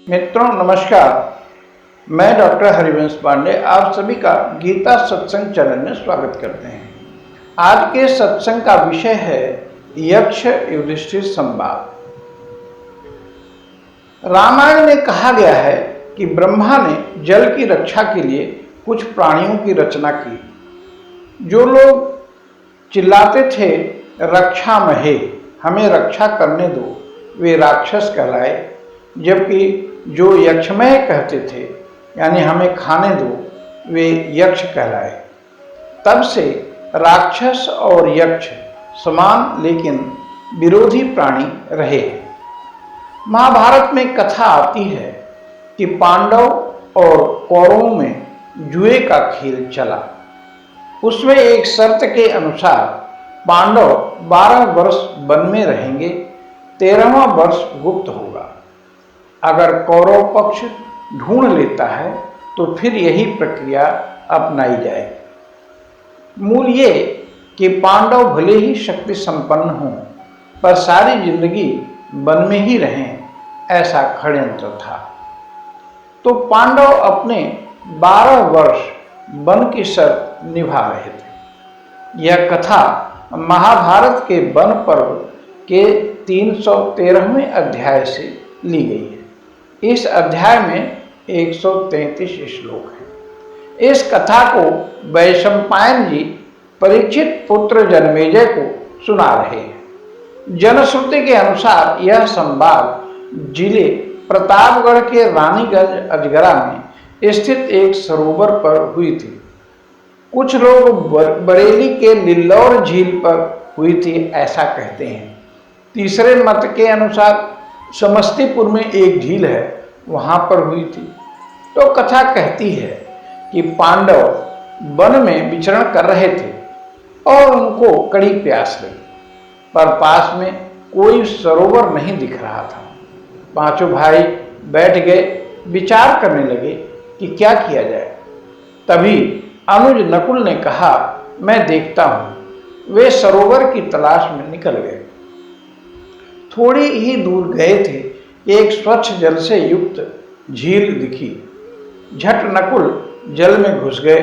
मित्रों नमस्कार। मैं डॉक्टर हरिवंश पांडे आप सभी का गीता सत्संग चैनल में स्वागत करते हैं। आज के सत्संग का विषय है यक्ष युधिष्ठिर संवाद। रामायण में कहा गया है कि ब्रह्मा ने जल की रक्षा के लिए कुछ प्राणियों की रचना की। जो लोग चिल्लाते थे रक्षा महे, हमें रक्षा करने दो, वे राक्षस कहलाए, जबकि जो यक्षमय कहते थे यानी हमें खाने दो, वे यक्ष कहलाए। तब से राक्षस और यक्ष समान लेकिन विरोधी प्राणी रहे हैं। महाभारत में कथा आती है कि पांडव और कौरवों में जुए का खेल चला। उसमें एक शर्त के अनुसार पांडव 12 वर्ष वन में रहेंगे, 13वां वर्ष गुप्त होगा। अगर कौरव पक्ष ढूंढ लेता है तो फिर यही प्रक्रिया अपनाई जाएगी। मूल ये कि पांडव भले ही शक्ति संपन्न हों पर सारी जिंदगी वन में ही रहें, ऐसा षड्यंत्र था। तो पांडव अपने 12 वर्ष वन की शर्त निभा रहे थे। यह कथा महाभारत के वन पर्व के 313वें अध्याय से ली गई है। इस अध्याय में 133 श्लोक हैं। इस कथा को वैशंपायन जी परीक्षित पुत्र जनमेजय को सुना रहे हैं। जनश्रुति के अनुसार यह संवाद जिले प्रतापगढ़ के रानीगंज अजगरा में स्थित एक सरोवर पर हुई थी। कुछ लोग बरेली के लिल्लौर झील पर हुई थी ऐसा कहते हैं। तीसरे मत के अनुसार समस्तीपुर में एक झील है, वहां पर हुई थी। तो कथा कहती है कि पांडव वन में विचरण कर रहे थे और उनको कड़ी प्यास लगी, पर पास में कोई सरोवर नहीं दिख रहा था। पांचों भाई बैठ गए, विचार करने लगे कि क्या किया जाए। तभी अनुज नकुल ने कहा, मैं देखता हूं। वे सरोवर की तलाश में निकल गए। थोड़ी ही दूर गए थे, एक स्वच्छ जल से युक्त झील दिखी। झट नकुल जल में घुस गए।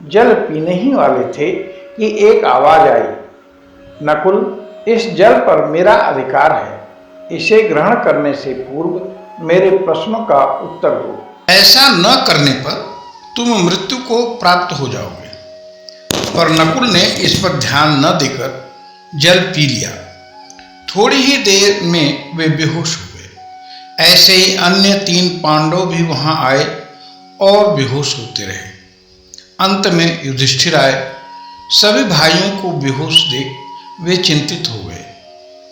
जल पीने ही वाले थे कि एक आवाज आई, नकुल, इस जल पर मेरा अधिकार है, इसे ग्रहण करने से पूर्व मेरे प्रश्नों का उत्तर दो। ऐसा न करने पर तुम मृत्यु को प्राप्त हो जाओगे। पर नकुल ने इस पर ध्यान न देकर जल पी लिया। थोड़ी ही देर में वे बेहोश हो गए। ऐसे ही अन्य 3 पांडव भी वहां आए और बेहोश होते रहे। अंत में युधिष्ठिर आए। सभी भाइयों को बेहोश देख वे चिंतित हो गए,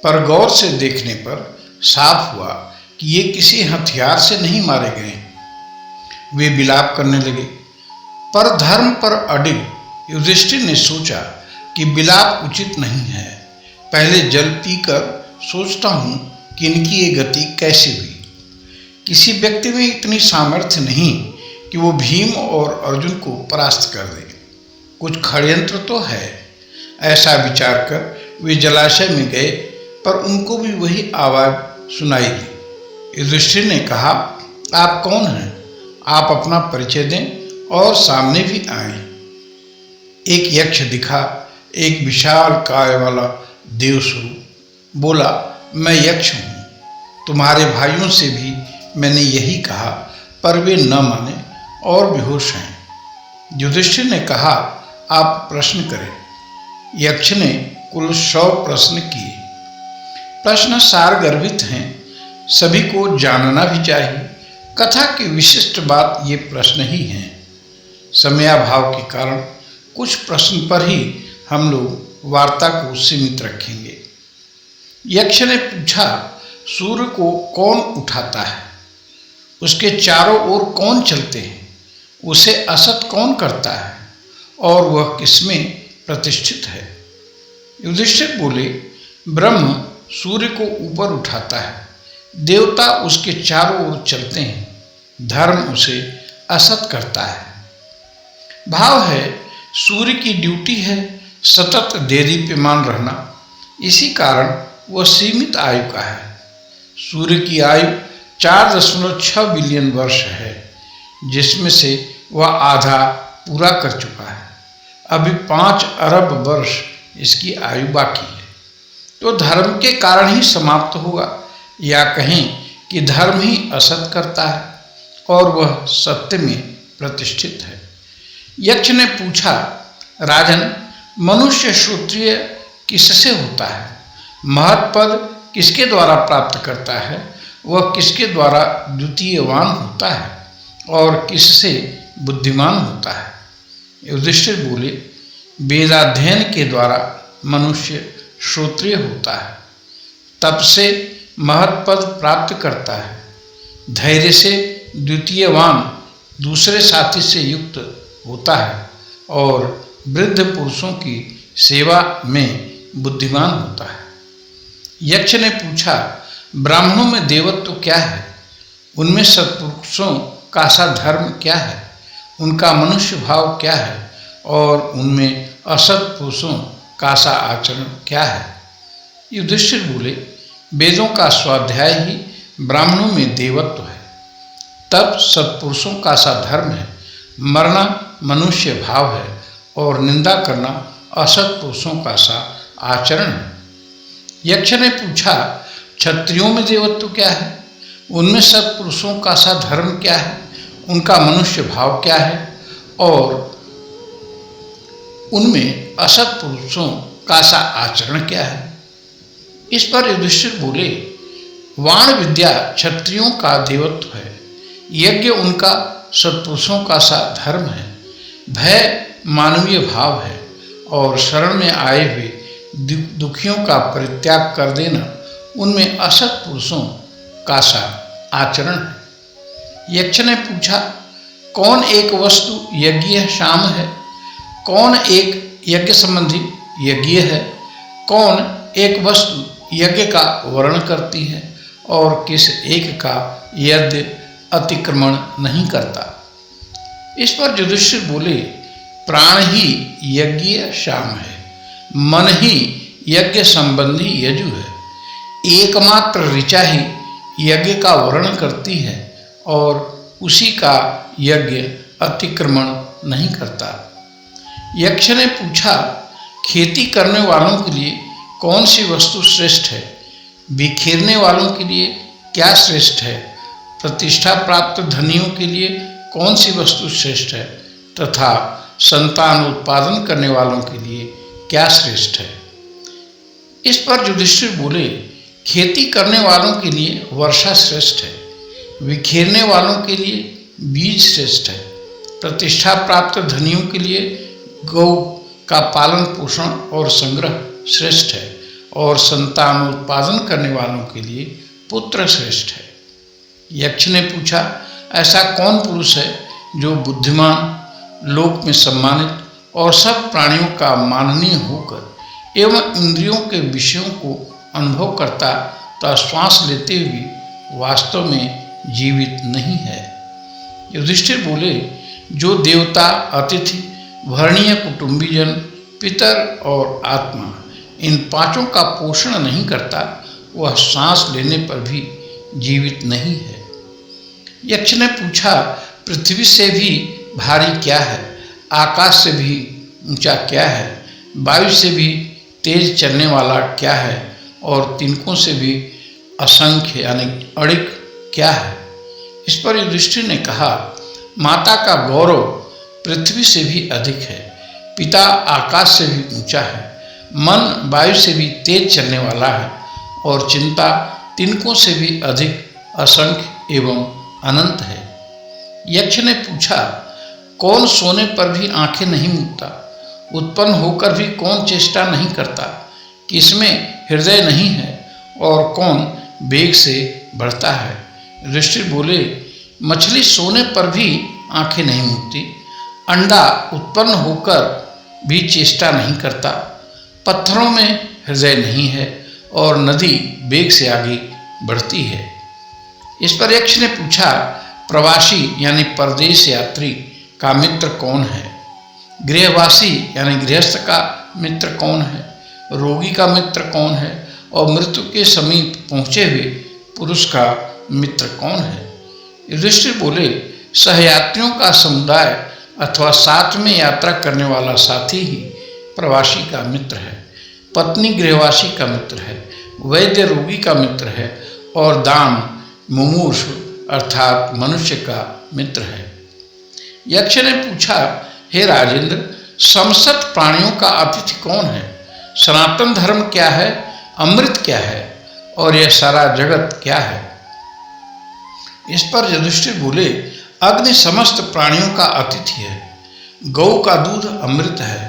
पर गौर से देखने पर साफ हुआ कि ये किसी हथियार से नहीं मारे गए। वे विलाप करने लगे, पर धर्म पर अडिग युधिष्ठिर ने सोचा कि विलाप उचित नहीं है। पहले जल पीकर सोचता हूं कि इनकी ये गति कैसे हुई। किसी व्यक्ति में इतनी सामर्थ्य नहीं कि वो भीम और अर्जुन को परास्त कर दे। कुछ षड्यंत्र तो है। ऐसा विचार कर वे जलाशय में गए, पर उनको भी वही आवाज सुनाई दी। युधिष्ठिर ने कहा, आप कौन हैं? आप अपना परिचय दें और सामने भी आए। एक यक्ष दिखा, एक विशाल काय वाला देव स्वरूप। बोला, मैं यक्ष हूँ। तुम्हारे भाइयों से भी मैंने यही कहा, पर वे न माने और बेहोश हैं। युधिष्ठिर ने कहा, आप प्रश्न करें। यक्ष ने कुल 100 प्रश्न किए। प्रश्न सारगर्भित हैं, सभी को जानना भी चाहिए। कथा की विशिष्ट बात ये प्रश्न ही हैं। समयाभाव के कारण कुछ प्रश्न पर ही हम लोग वार्ता को सीमित रखेंगे। यक्ष ने पूछा, सूर्य को कौन उठाता है? उसके चारों ओर कौन चलते हैं? उसे असत कौन करता है? और वह किसमें प्रतिष्ठित है? युधिष्ठिर बोले, ब्रह्म सूर्य को ऊपर उठाता है, देवता उसके चारों ओर चलते हैं, धर्म उसे असत करता है। भाव है, सूर्य की ड्यूटी है सतत देदीप्यमान रहना। इसी कारण वह सीमित आयु का है। सूर्य की आयु 4.6 बिलियन वर्ष है, जिसमें से वह आधा पूरा कर चुका है। अभी 5 अरब वर्ष इसकी आयु बाकी है। तो धर्म के कारण ही समाप्त होगा, या कहें कि धर्म ही असत करता है और वह सत्य में प्रतिष्ठित है। यक्ष ने पूछा, राजन, मनुष्य श्रोत्रिय किससे होता है? महत् पद किसके द्वारा प्राप्त करता है? वह किसके द्वारा द्वितीयवान होता है और किससे बुद्धिमान होता है? युधिष्ठिर बोले, वेदाध्ययन के द्वारा मनुष्य श्रोत्रिय होता है, तप से महत् पद प्राप्त करता है, धैर्य से द्वितीयवान दूसरे साथी से युक्त होता है और वृद्ध पुरुषों की सेवा में बुद्धिमान होता है। यक्ष ने पूछा, ब्राह्मणों में देवत्व क्या है? उनमें सत्पुरुषों का सा धर्म क्या है? उनका मनुष्य भाव क्या है? और उनमें असत पुरुषों का सा आचरण क्या है? युधिष्ठिर बोले, वेदों का स्वाध्याय ही ब्राह्मणों में देवत्व है, तप सत्पुरुषों का सा धर्म है, मरना मनुष्य भाव है और निंदा करना असत पुरुषों का सा आचरण है। यक्ष ने पूछा, क्षत्रियों में देवत्व क्या है? उनमें सत्पुरुषों का सा धर्म क्या है? उनका मनुष्य भाव क्या है और उनमें असत पुरुषों का सा आचरण क्या है? इस पर युधिष्ठिर बोले, वाण विद्या क्षत्रियों का देवत्व है, यज्ञ उनका सत्पुरुषों का सा धर्म है, भय मानवीय भाव है और शरण में आए हुए दुखियों का परित्याग कर देना उनमें असत पुरुषों का सा आचरण है। यक्ष ने पूछा, कौन एक वस्तु यज्ञ शाम है? कौन एक यज्ञ संबंधी यज्ञ है? कौन एक वस्तु यज्ञ का वर्ण करती है और किस एक का यज्ञ अतिक्रमण नहीं करता? इस पर युधिष्ठिर बोले, प्राण ही यज्ञ शाम है, मन ही यज्ञ संबंधी यजु है, एकमात्र ऋचा ही यज्ञ का वर्ण करती है और उसी का यज्ञ अतिक्रमण नहीं करता। यक्ष ने पूछा, खेती करने वालों के लिए कौन सी वस्तु श्रेष्ठ है? बिखेरने वालों के लिए क्या श्रेष्ठ है? प्रतिष्ठा प्राप्त धनियों के लिए कौन सी वस्तु श्रेष्ठ है? तथा संतान उत्पादन करने वालों के लिए क्या श्रेष्ठ है? इस पर युधिष्ठिर बोले, खेती करने वालों के लिए वर्षा श्रेष्ठ है, बिखेरने वालों के लिए बीज श्रेष्ठ है, प्रतिष्ठा प्राप्त धनियों के लिए गौ का पालन पोषण और संग्रह श्रेष्ठ है और संतान उत्पादन करने वालों के लिए पुत्र श्रेष्ठ है। यक्ष ने पूछा, ऐसा कौन पुरुष है जो बुद्धिमान, लोक में सम्मानित और सब प्राणियों का माननीय होकर एवं इंद्रियों के विषयों को अनुभव करता तथा श्वास लेते हुए वास्तव में जीवित नहीं है? युधिष्ठिर बोले, जो देवता, अतिथि, वर्णीय कुटुंबीजन, पितर और आत्मा इन पांचों का पोषण नहीं करता, वह सांस लेने पर भी जीवित नहीं है। यक्ष ने पूछा, पृथ्वी से भी भारी क्या है? आकाश से भी ऊंचा क्या है? वायु से भी तेज चलने वाला क्या है? और तिनकों से भी असंख्य यानी अड़िक क्या है? इस पर युधिष्ठिर ने कहा, माता का गौरव पृथ्वी से भी अधिक है, पिता आकाश से भी ऊंचा है, मन वायु से भी तेज चलने वाला है और चिंता तिनकों से भी अधिक असंख्य एवं अनंत है। यक्ष ने पूछा, कौन सोने पर भी आंखें नहीं मूंदता? उत्पन्न होकर भी कौन चेष्टा नहीं करता? किसमें हृदय नहीं है और कौन वेग से बढ़ता है? युधिष्ठिर बोले, मछली सोने पर भी आंखें नहीं मूंदती, अंडा उत्पन्न होकर भी चेष्टा नहीं करता, पत्थरों में हृदय नहीं है और नदी वेग से आगे बढ़ती है। इस पर यक्ष ने पूछा, प्रवासी यानी परदेश यात्री का मित्र कौन है? गृहवासी यानी गृहस्थ का मित्र कौन है? रोगी का मित्र कौन है? और मृत्यु के समीप पहुँचे हुए पुरुष का मित्र कौन है? युधिष्ठिर बोले, सहयात्रियों का समुदाय अथवा साथ में यात्रा करने वाला साथी ही प्रवासी का मित्र है, पत्नी गृहवासी का मित्र है, वैद्य रोगी का मित्र है और दान मुमूर्षु अर्थात मनुष्य का मित्र है। यक्ष ने पूछा, हे राजेंद्र, समस्त प्राणियों का अतिथि कौन है? सनातन धर्म क्या है? अमृत क्या है? और यह सारा जगत क्या है? इस पर युधिष्ठिर बोले, अग्नि समस्त प्राणियों का अतिथि है, गौ का दूध अमृत है,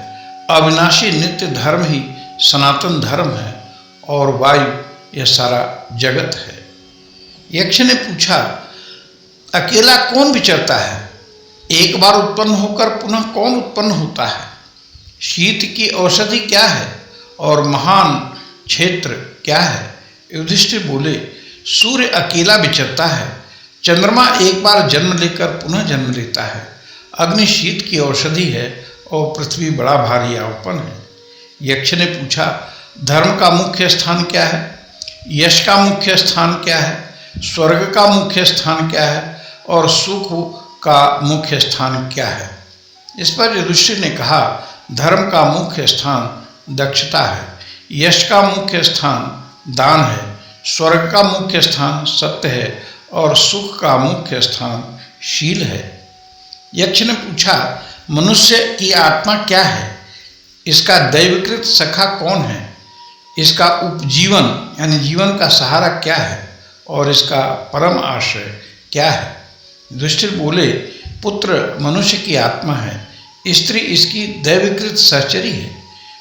अविनाशी नित्य धर्म ही सनातन धर्म है और वायु यह सारा जगत है। यक्ष ने पूछा, अकेला कौन विचरता है? एक बार उत्पन्न होकर पुनः कौन उत्पन्न होता है? शीत की औषधि क्या है और महान क्षेत्र क्या है? युधिष्ठिर बोले, सूर्य अकेला विचरता है, चंद्रमा एक बार जन्म लेकर पुनः जन्म लेता है, अग्नि शीत की औषधि है और पृथ्वी बड़ा भारी आवपन है। यक्ष ने पूछा, धर्म का मुख्य स्थान क्या है? यश का मुख्य स्थान क्या है? स्वर्ग का मुख्य स्थान क्या है और सुख का मुख्य स्थान क्या है? इस पर युधिष्ठिर ने कहा, धर्म का मुख्य स्थान दक्षता है, यश का मुख्य स्थान दान है, स्वर्ग का मुख्य स्थान सत्य है और सुख का मुख्य स्थान शील है। यक्ष ने पूछा, मनुष्य की आत्मा क्या है? इसका दैवकृत सखा कौन है? इसका उपजीवन यानी जीवन का सहारा क्या है और इसका परम आश्रय क्या है? युधिष्ठिर बोले, पुत्र मनुष्य की आत्मा है, स्त्री इसकी दैवकृत सहचरी है,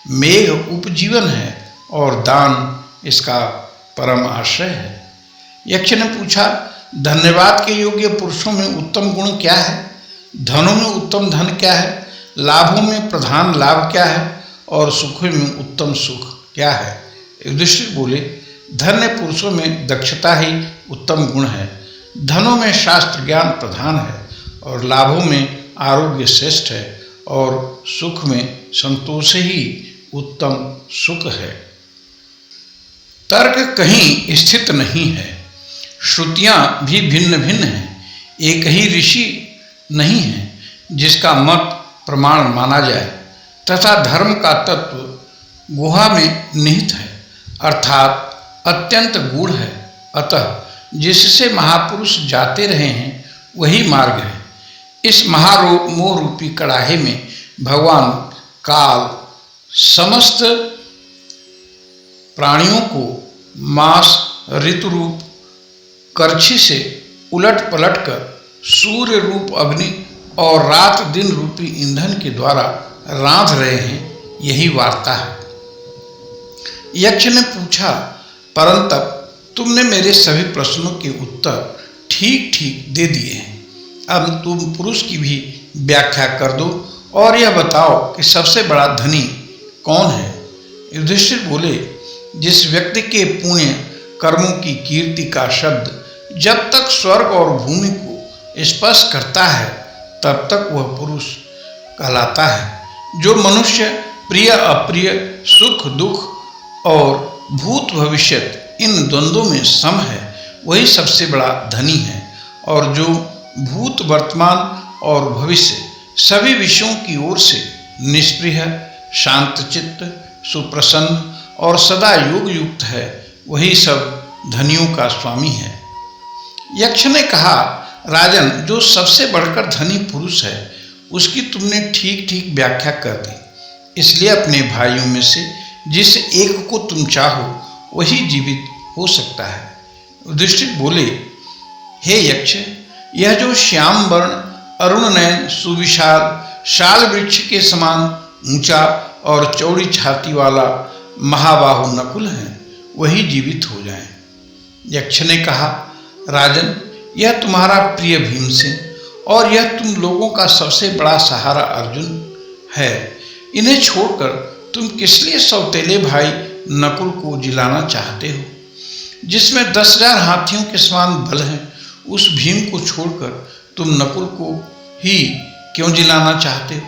मेघ उपजीवन है और दान इसका परम आश्रय है। यक्ष ने पूछा, धन्यवाद के योग्य पुरुषों में उत्तम गुण क्या है? धनों में उत्तम धन क्या है? लाभों में प्रधान लाभ क्या है और सुखों में उत्तम सुख क्या है? युधिष्ठिर बोले, धन्य पुरुषों में दक्षता ही उत्तम गुण है, धनों में शास्त्र ज्ञान प्रधान है और लाभों में आरोग्य श्रेष्ठ है और सुख में संतोष ही उत्तम सुख है। तर्क कहीं स्थित नहीं है, श्रुतियां भी भिन्न भिन्न हैं, एक ही ऋषि नहीं है जिसका मत प्रमाण माना जाए, तथा धर्म का तत्व गुहा में निहित है अर्थात अत्यंत गूढ़ है, अतः जिससे महापुरुष जाते रहे हैं वही मार्ग है। इस महामोह रूपी कड़ाहे में भगवान काल समस्त प्राणियों को मास ऋतु रूप करछी से उलट पलट कर सूर्य रूप अग्नि और रात दिन रूपी ईंधन के द्वारा रांध रहे हैं, यही वार्ता है। यक्ष ने पूछा, परंतप तुमने मेरे सभी प्रश्नों के उत्तर ठीक ठीक दे दिए हैं, अब तुम पुरुष की भी व्याख्या कर दो और यह बताओ कि सबसे बड़ा धनी कौन है? युधिष्ठिर बोले, जिस व्यक्ति के पुण्य कर्मों की कीर्ति का शब्द जब तक स्वर्ग और भूमि को स्पर्श करता है तब तक वह पुरुष कहलाता है। जो मनुष्य प्रिय अप्रिय सुख दुख और भूत भविष्यत इन द्वंद्वों में सम है वही सबसे बड़ा धनी है, और जो भूत वर्तमान और भविष्य सभी विषयों की ओर से निष्प्रिय शांतचित्त सुप्रसन्न और सदा योग युक्त है वही सब धनियों का स्वामी है। यक्ष ने कहा, राजन, जो सबसे बढ़कर धनी पुरुष है उसकी तुमने ठीक ठीक व्याख्या कर दी, इसलिए अपने भाइयों में से जिस एक को तुम चाहो वही जीवित हो सकता है। युधिष्ठिर बोले, हे यक्ष, यह जो श्याम वर्ण अरुण नयन सुविशाल शाल वृक्ष के समान ऊंचा और चौड़ी छाती वाला महाबाहु नकुल है वही जीवित हो जाए। यक्ष ने कहा, राजन, यह तुम्हारा प्रिय भीमसेन और यह तुम लोगों का सबसे बड़ा सहारा अर्जुन है। इन्हें छोड़कर तुम किस लिए सौतेले भाई नकुल को जिलाना चाहते हो? जिसमें 10,000 हाथियों के समान बल है, उस भीम को छोड़कर तुम नकुल को ही क्यों जिलाना चाहते हो?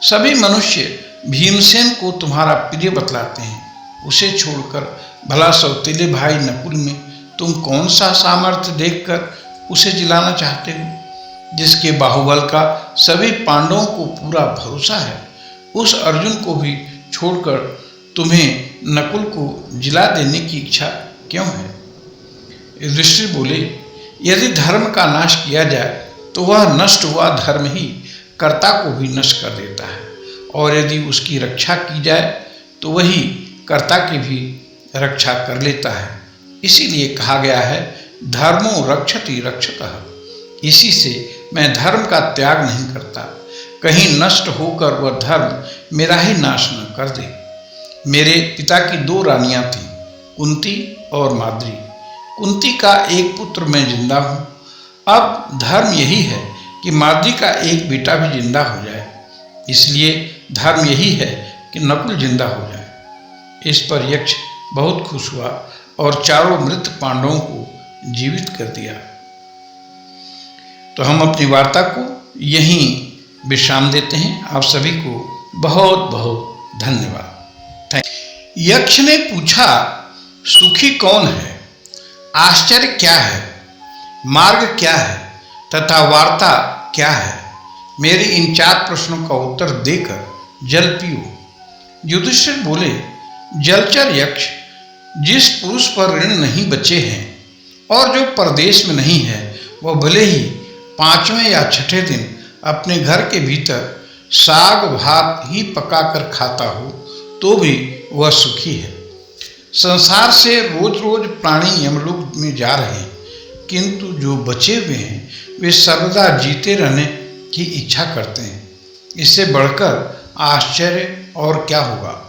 सभी मनुष्य भीमसेन को तुम्हारा प्रिय बतलाते हैं, उसे छोड़कर भला सौतेले भाई नकुल में तुम कौन सा सामर्थ्य देखकर उसे जिलाना चाहते हो, जिसके बाहुबल का सभी पांडवों को पूरा भरोसा है? उस अर्जुन को भी छोड़कर तुम्हें नकुल को जिला देने की इच्छा क्यों है? युधिष्ठिर बोले, यदि धर्म का नाश किया जाए तो वह नष्ट हुआ धर्म ही कर्ता को भी नष्ट कर देता है, और यदि उसकी रक्षा की जाए तो वही कर्ता की भी रक्षा कर लेता है। इसीलिए कहा गया है, धर्मो रक्षति रक्षतः। इसी से मैं धर्म का त्याग नहीं करता, कहीं नष्ट होकर वह धर्म मेरा ही नाश न कर दे। मेरे पिता की 2 रानियां थीं, कुंती और माद्री। कुंती का एक पुत्र मैं जिंदा हूँ। अब धर्म यही है कि माद्री का एक बेटा भी जिंदा हो जाए, इसलिए धर्म यही है कि नकुल जिंदा हो जाए। इस पर यक्ष बहुत खुश हुआ और चारों मृत पांडवों को जीवित कर दिया। तो हम अपनी वार्ता को यहीं विश्राम देते हैं। आप सभी को बहुत बहुत धन्यवाद। यक्ष ने पूछा, सुखी कौन है? आश्चर्य क्या है? मार्ग क्या है? तथा वार्ता क्या है? मेरे इन 4 प्रश्नों का उत्तर देकर जल पियो। युधिष्ठिर बोले, जलचर यक्ष, जिस पुरुष पर ऋण नहीं बचे हैं और जो परदेश में नहीं है, वह भले ही 5वें या 6ठे दिन अपने घर के भीतर साग भात ही पकाकर खाता हो तो भी वह सुखी है। संसार से रोज रोज प्राणी यमलोक में जा रहे हैं, किंतु जो बचे हुए हैं वे सर्वदा जीते रहने की इच्छा करते हैं। इससे बढ़कर आश्चर्य और क्या होगा।